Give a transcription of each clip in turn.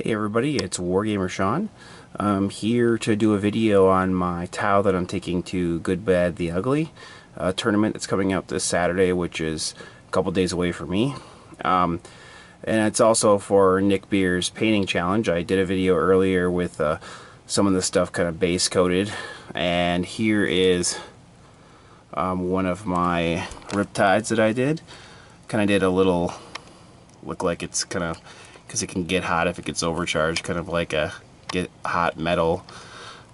Hey everybody, it's Wargamer Shawn. I'm here to do a video on my Tau that I'm taking to Good, Bad, the Ugly tournament that's coming up this Saturday, which is a couple days away for me. And it's also for Nick Beer's painting challenge. I did a video earlier with some of the stuff kind of base coated, and here is one of my riptides that I did. Kind of did a little, look like it's kind of, because it can get hot if it gets overcharged, kind of like a get hot metal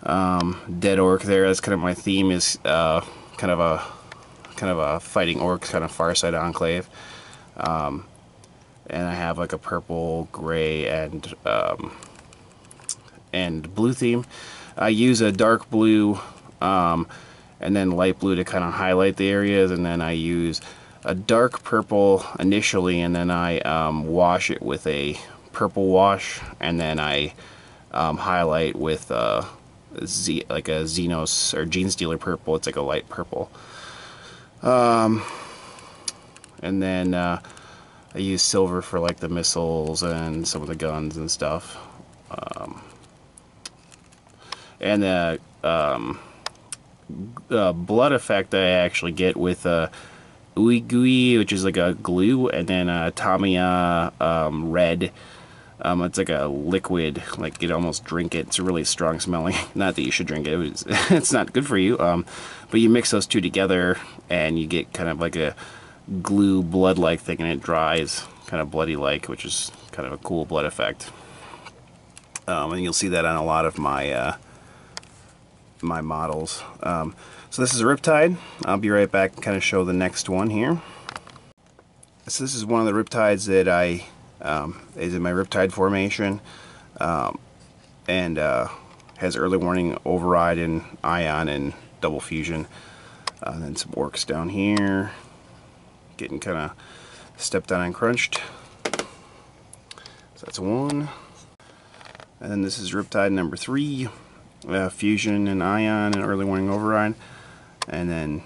dead orc there. That's kind of my theme, is kind of a fighting orc kind of Farsight Enclave. And I have like a purple, gray, and blue theme. I use a dark blue and then light blue to kind of highlight the areas, and then I use a dark purple initially, and then I wash it with a purple wash, and then I highlight with like a Xenos or Gene Stealer purple. It's like a light purple. And then I use silver for like the missiles and some of the guns and stuff. And the blood effect I actually get with IDIC, which is like a glue, and then Tamiya red. It's like a liquid, like you'd almost drink it. It's really strong smelling. Not that you should drink it, it's not good for you. But you mix those two together and you get kind of like a glue blood-like thing, and it dries kind of bloody-like, which is kind of a cool blood effect. And you'll see that on a lot of my my models. So this is a riptide. I'll be right back and kind of show the next one here. So this is one of the riptides that I is in my riptide formation, and has early warning, override, and ion, and double fusion. And then some orcs down here, getting kind of stepped on and crunched. So that's one. And then this is riptide number 3, fusion and ion and early warning, override. And then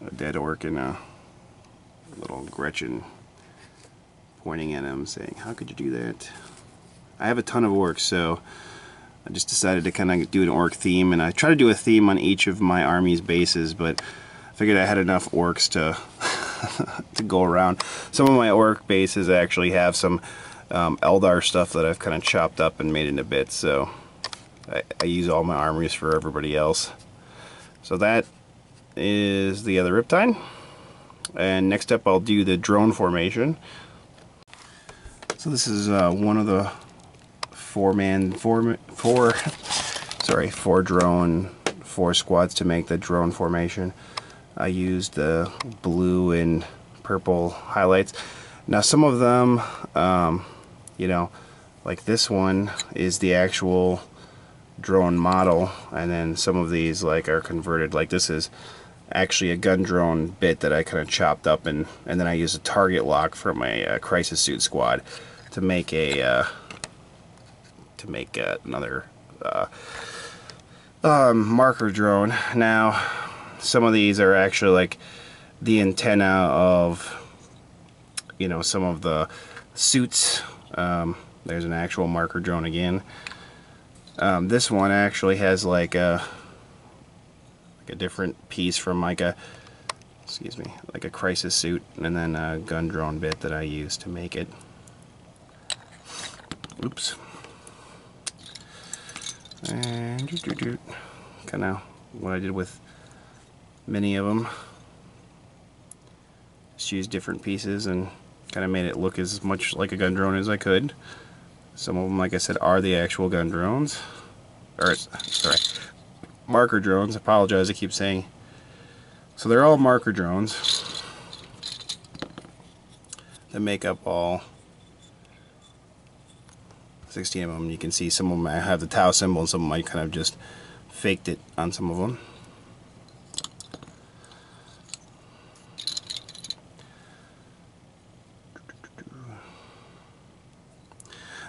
a dead orc and a little Gretchen pointing at him saying, "How could you do that?" I have a ton of orcs, so I just decided to kind of do an orc theme, and I try to do a theme on each of my army's bases, but I figured I had enough orcs to to go around. Some of my orc bases actually have some Eldar stuff that I've kind of chopped up and made into bits, so I use all my armies for everybody else. So that is the other riptide. And next up I'll do the drone formation. So this is one of the four squads to make the drone formation. I used the blue and purple highlights. Now some of them, you know, like this one is the actual drone model, and then some of these like are converted. Like this is actually a gun drone bit that I kind of chopped up, and then I use a target lock from a crisis suit squad to make another marker drone. Now some of these are actually like the antenna of, you know, some of the suits. There's an actual marker drone again. This one actually has like a different piece from like a, like a crisis suit, and then a gun drone bit that I use to make it. Oops. And kind of what I did with many of them. Just used different pieces and kind of made it look as much like a gun drone as I could. Some of them, like I said, are the actual gun drones. Or, sorry, marker drones. I apologize, I keep saying. So they're all marker drones that make up all 16 of them. You can see some of them I have the Tau symbol, and some of them I kind of just faked it on some of them.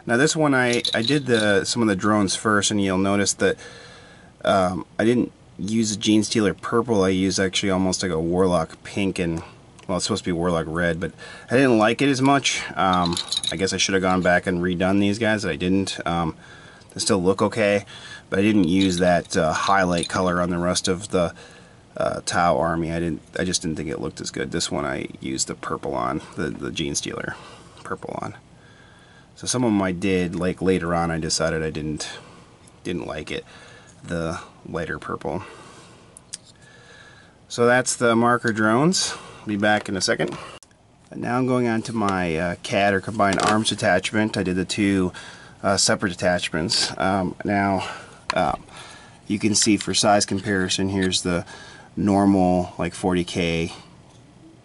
Now this one I did some of the drones first, and you'll notice that I didn't use a Gene Stealer purple. I used actually almost like a Warlock pink and well, it's supposed to be Warlock Red, but I didn't like it as much. I guess I should have gone back and redone these guys. I didn't. They still look okay, but I didn't use that highlight color on the rest of the Tau army. I just didn't think it looked as good. This one I used the purple on, the Gene Stealer purple on. So some of them I did, like later on I decided I didn't like it, the lighter purple. So that's the marker drones. Be back in a second. And now I'm going on to my CAD or combined arms attachment. I did the two separate attachments. Now you can see for size comparison, here's the normal like 40K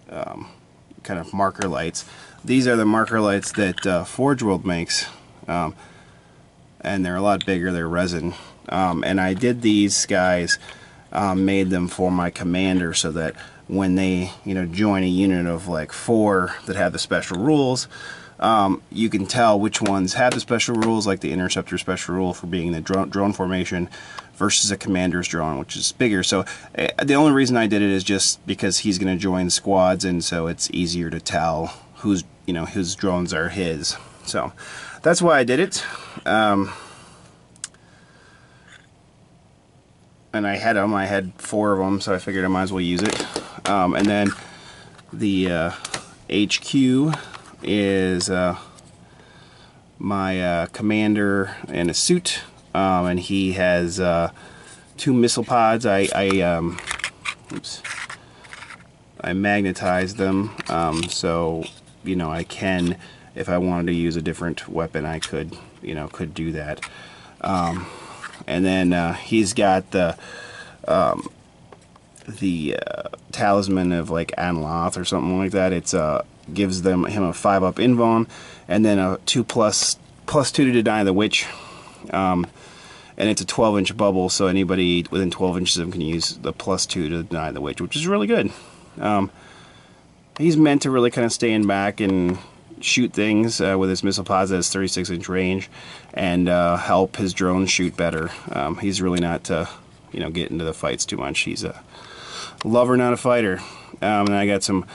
kind of marker lights. These are the marker lights that Forge World makes, and they're a lot bigger. They're resin, and I did these guys, made them for my commander so that when they join a unit of like 4 that have the special rules, you can tell which ones have the special rules, like the interceptor special rule for being the drone formation versus a commander's drone, which is bigger. So the only reason I did it is just because he's going to join squads, and so it's easier to tell whose drones are his. So that's why I did it. And I had 4 of them, so I figured I might as well use it. And then the HQ is my commander in a suit, and he has 2 missile pods. I magnetized them, so I can, if I wanted to use a different weapon, I could do that. And then he's got the talisman of like Anloth or something like that. It's gives him a 5-up invuln, and then a 2+2 to deny the witch. And it's a 12-inch bubble, so anybody within 12 inches of him can use the +2 to deny the witch, which is really good. He's meant to really kind of stay in back and shoot things with his missile pods at his 36-inch range, and help his drones shoot better. He's really not get into the fights too much. He's a lover, not a fighter. And I got some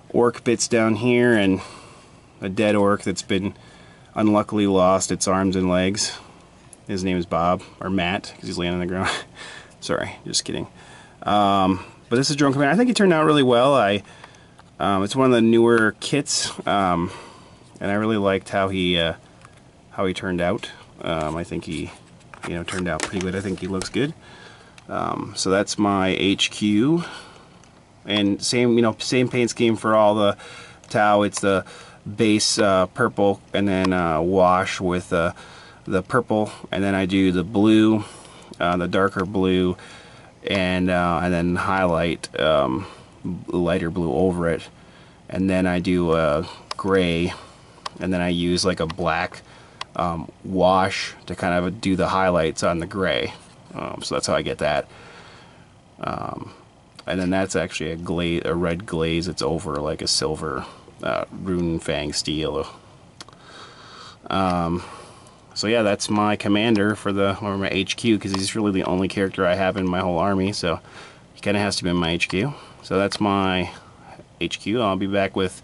orc bits down here, and a dead orc that's been unluckily lost its arms and legs. His name is Bob, or Matt, because he's laying on the ground. Sorry, just kidding. But this is Drone Command. I think it turned out really well. It's one of the newer kits, and I really liked how he turned out. I think he turned out pretty good. I think he looks good. So that's my HQ, and same paint scheme for all the Tau. It's the base purple, and then wash with the purple, and then I do the blue, the darker blue, and then highlight lighter blue over it, and then I do gray, and then I use like a black wash to kind of do the highlights on the gray. So that's how I get that. And then that's actually a red glaze. It's over like a silver rune fang steel. So yeah, that's my commander for my HQ, because he's really the only character I have in my whole army, so he kind of has to be in my HQ. So that's my HQ. I'll be back with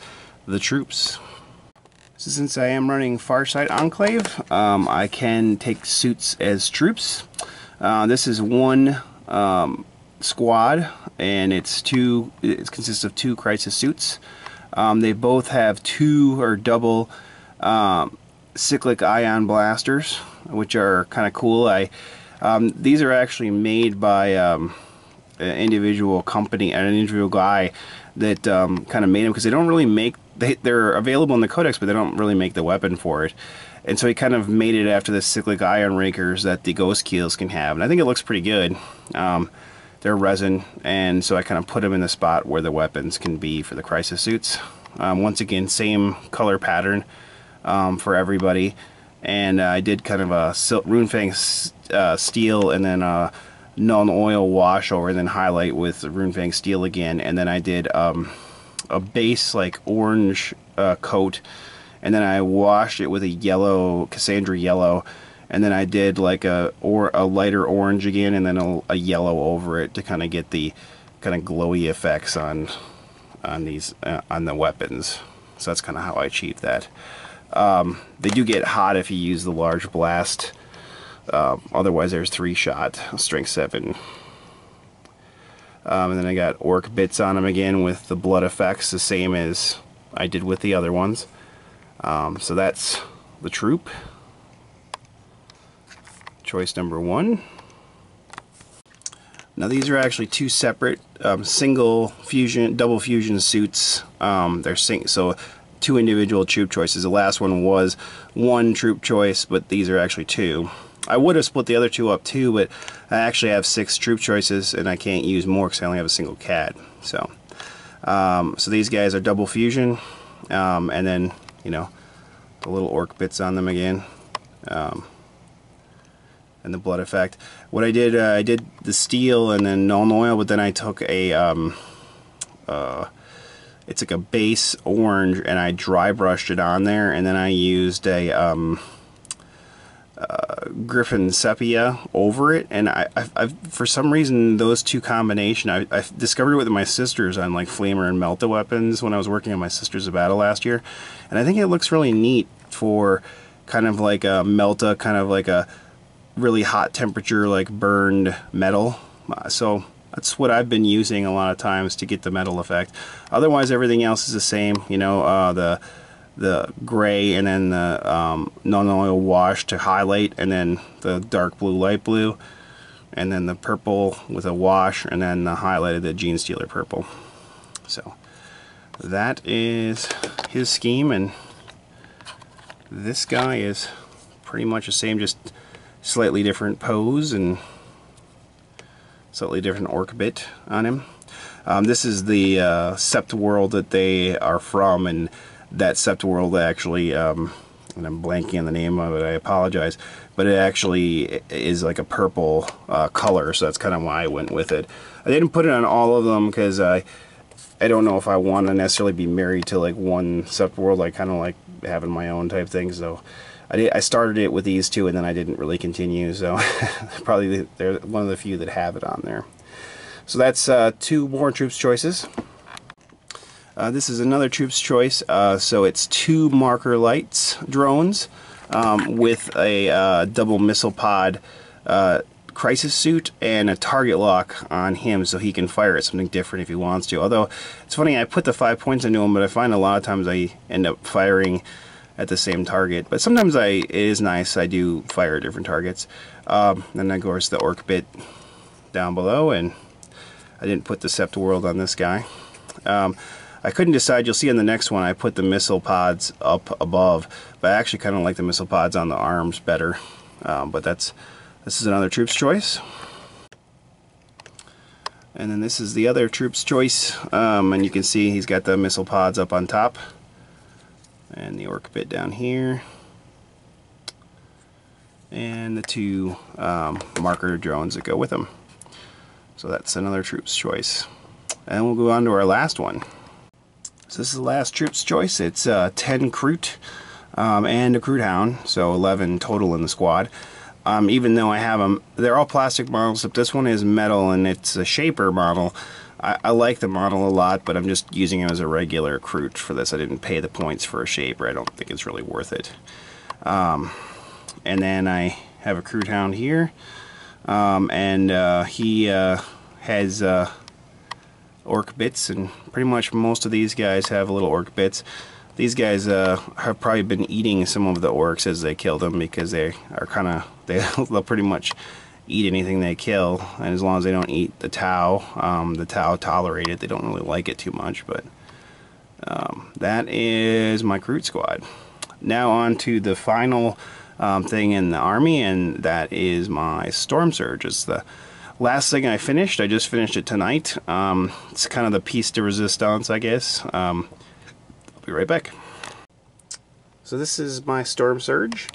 the troops. So since I am running Farsight Enclave, I can take suits as troops. This is one squad, and it consists of 2 crisis suits. They both have 2 or double cyclic ion blasters, which are kind of cool. These are actually made by an individual company and an individual guy that kind of made them, because they don't really make, they're available in the codex, but they don't really make the weapon for it. And so he kind of made it after the cyclic ion rakers that the ghost keels can have, and I think it looks pretty good. They're resin, and so I kind of put them in the spot where the weapons can be for the crisis suits. Once again, same color pattern for everybody, and I did kind of a runefang steel, and then null oil wash over, and then highlight with runefang steel again, and then I did a base like orange coat, and then I washed it with a yellow Cassandra yellow, and then I did like a lighter orange again, and then a yellow over it to kind of get the kind of glowy effects on on these on the weapons. So that's kind of how I achieve that. They do get hot if you use the large blast. Otherwise, there's 3-shot, strength 7. And then I got orc bits on them again with the blood effects, the same as I did with the other ones. So that's the troop. Choice number 1. Now these are actually 2 separate single fusion, double fusion suits. They're so 2 individual troop choices. The last one was 1 troop choice, but these are actually 2. I would have split the other 2 up too, but I actually have 6 troop choices and I can't use more because I only have a single CAD. So these guys are double fusion, and then, you know, the little orc bits on them again, and the blood effect. What I did the steel and then null oil, but then I took a it's like a base orange, and I dry brushed it on there, and then I used a Griffin sepia over it, and I for some reason those 2 combination, I discovered it with my sisters on like flamer and melta weapons when I was working on my Sisters of Battle last year, and I think it looks really neat for kind of like a melta, kind of like a really hot temperature, like burned metal. So that's what I've been using a lot of times to get the metal effect. Otherwise everything else is the same, you know, the gray, and then the non-oil wash to highlight, and then the dark blue, light blue, and then the purple with a wash, and then the highlighted, the Gene Stealer purple. So that is his scheme, and this guy is pretty much the same, just slightly different pose and slightly different orc bit on him. This is the Sept world that they are from, and that Sept world actually, and I'm blanking on the name of it, I apologize, but it actually is like a purple color, so that's kind of why I went with it. I didn't put it on all of them because I don't know if I want to necessarily be married to like one Sept world. I kind of like having my own type thing, so I started it with these 2, and then I didn't really continue, so probably they're one of the few that have it on there. So that's 2 more troops choices. This is another troops choice, so it's 2 marker lights drones with a double missile pod crisis suit and a target lock on him, so he can fire at something different if he wants to. Although it's funny, I put the 5 points into him, but I find a lot of times I end up firing at the same target. But sometimes it is nice, I do fire at different targets. Then of course the orc bit down below, and I didn't put the Sept world on this guy. I couldn't decide. You'll see in the next one I put the missile pods up above, but I actually kind of like the missile pods on the arms better. But this is another troops choice. And then this is the other troops choice, and you can see he's got the missile pods up on top and the orc bit down here, and the 2 marker drones that go with them. So that's another troops choice. And we'll go on to our last one. So this is the last troops choice. It's 10 Kroot and a Kroot Hound, so 11 total in the squad. Even though I have them, they're all plastic models, except this one is metal, and it's a shaper model. I like the model a lot, but I'm just using it as a regular Kroot for this. I didn't pay the points for a shaper. I don't think it's really worth it. And then I have a Kroot Hound here, and he has orc bits, and pretty much most of these guys have little orc bits. These guys have probably been eating some of the orcs as they kill them, because they are kind of, they'll pretty much eat anything they kill, and as long as they don't eat the Tau tolerate it. They don't really like it too much, but that is my Kroot squad. Now on to the final thing in the army, and that is my Storm Surge. It's the last thing I finished. I just finished it tonight. It's kind of the piece de resistance, I guess. I'll be right back. So this is my Storm Surge.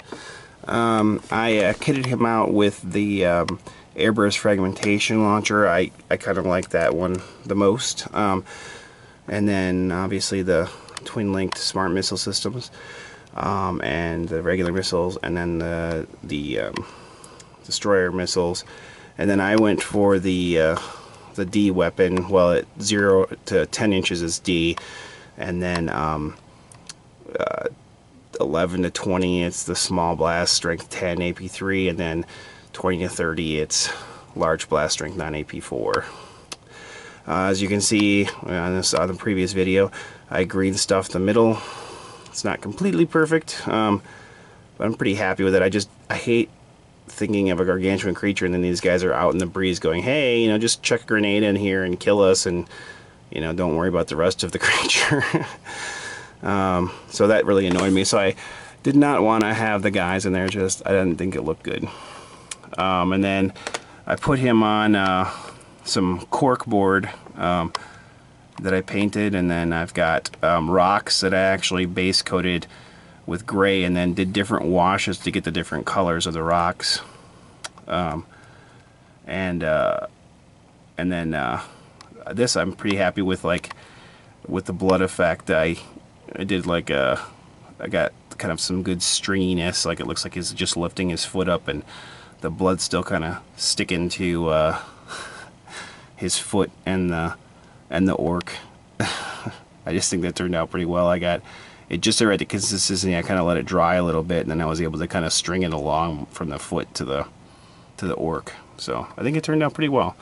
I kitted him out with the airburst fragmentation launcher. I kind of like that one the most. And then obviously the twin-linked smart missile systems, and the regular missiles, and then the destroyer missiles. And then I went for the the D weapon. Well, at 0 to 10 inches is D, and then 11 to 20 it's the small blast, strength 10 AP3, and then 20 to 30 it's large blast, strength 9 AP4. As you can see on the previous video, I green stuffed the middle. It's not completely perfect, but I'm pretty happy with it. I hate thinking of a gargantuan creature and then these guys are out in the breeze going, hey, you know, just chuck a grenade in here and kill us, and you know, don't worry about the rest of the creature. So that really annoyed me, so I did not want to have the guys in there. I didn't think it looked good. And then I put him on some cork board that I painted, and then I've got rocks that I actually base coated with gray and then did different washes to get the different colors of the rocks. And then this I'm pretty happy with, like with the blood effect. I did like I got kind of some good stringiness, like it looks like he's just lifting his foot up and the blood's still kind of sticking to his foot and the orc. I just think that turned out pretty well. I got it just the right consistency. I kind of let it dry a little bit, and then I was able to kind of string it along from the foot to the orc. So I think it turned out pretty well.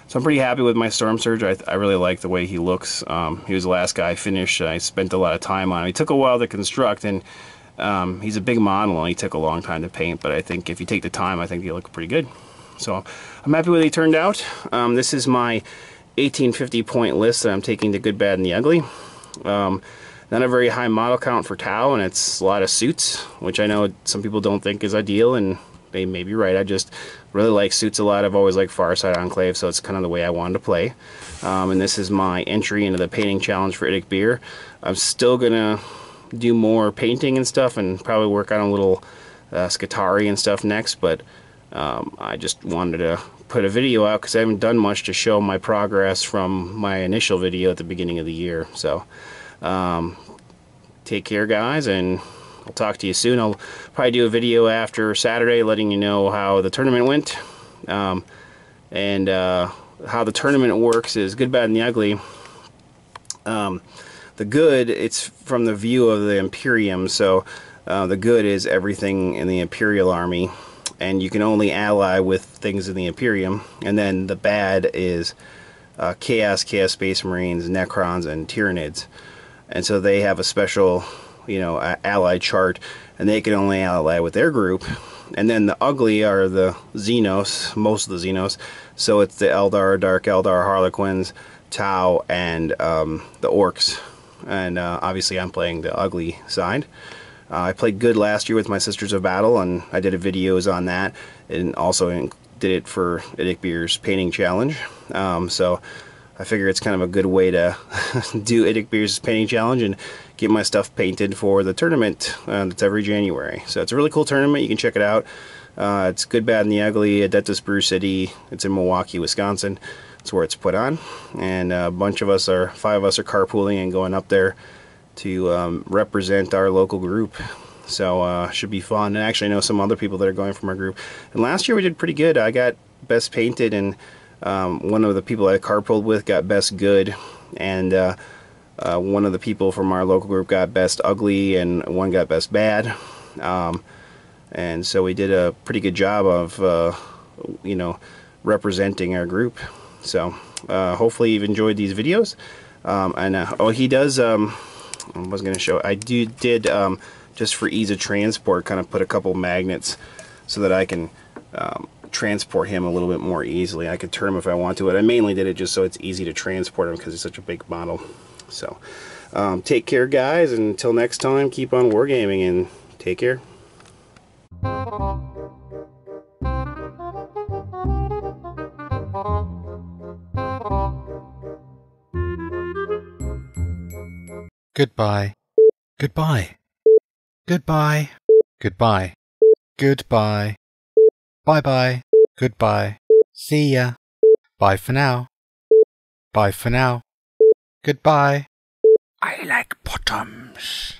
So I'm pretty happy with my Storm Surge. I really like the way he looks. He was the last guy I finished. I spent a lot of time on him. He took a while to construct, and he's a big model, and he took a long time to paint, but I think if you take the time, I think he look pretty good. So I'm happy with how he turned out. This is my 1850 point list that I'm taking the good, bad, and the ugly. Not a very high model count for Tau, and it's a lot of suits, which I know some people don't think is ideal, and they may be right. I just really like suits a lot. I've always liked Farsight Enclave, so it's kind of the way I wanted to play. And this is my entry into the painting challenge for IDIC beer. I'm still gonna do more painting and stuff, and probably work on a little Scutari and stuff next, but I just wanted to put a video out because I haven't done much to show my progress from my initial video at the beginning of the year. So take care, guys, and I'll talk to you soon. I'll probably do a video after Saturday letting you know how the tournament went. And how the tournament works is good, bad, and the ugly. The good, it's from the view of the Imperium, so the good is everything in the Imperial Army, and you can only ally with things in the Imperium. And then the bad is Chaos Space Marines, Necrons, and Tyranids. And so they have a special, you know, ally chart, and they can only ally with their group. And then the ugly are the Xenos, most of the Xenos. So it's the Eldar, Dark Eldar, Harlequins, Tau, and the Orcs. And obviously I'm playing the ugly side. I played good last year with my Sisters of Battle, and I did videos on that, and also did it for IDIC Beer's painting challenge. So I figure it's kind of a good way to do IDIC Beer's painting challenge and get my stuff painted for the tournament that's every January. So it's a really cool tournament. You can check it out. It's Good, Bad, and the Ugly at Adeptus Brew City. It's in Milwaukee, Wisconsin. That's where it's put on. And a bunch of us 5 of us are carpooling and going up there to represent our local group. So should be fun. And actually I know some other people that are going from our group. And last year we did pretty good. I got best painted, and one of the people I carpooled with got best good, and one of the people from our local group got best ugly, and one got best bad. And so we did a pretty good job of you know, representing our group. So hopefully you've enjoyed these videos. And oh, he does I was going to show, I did just for ease of transport, kind of put a couple magnets so that I can transport him a little bit more easily. I could turn him if I want to, but I mainly did it just so it's easy to transport him because he's such a big model. So take care, guys, and until next time, keep on wargaming, and take care. Goodbye. Goodbye. Goodbye. Goodbye. Goodbye. Bye-bye. Goodbye. See ya. Bye for now. Bye for now. Goodbye. I like bottoms.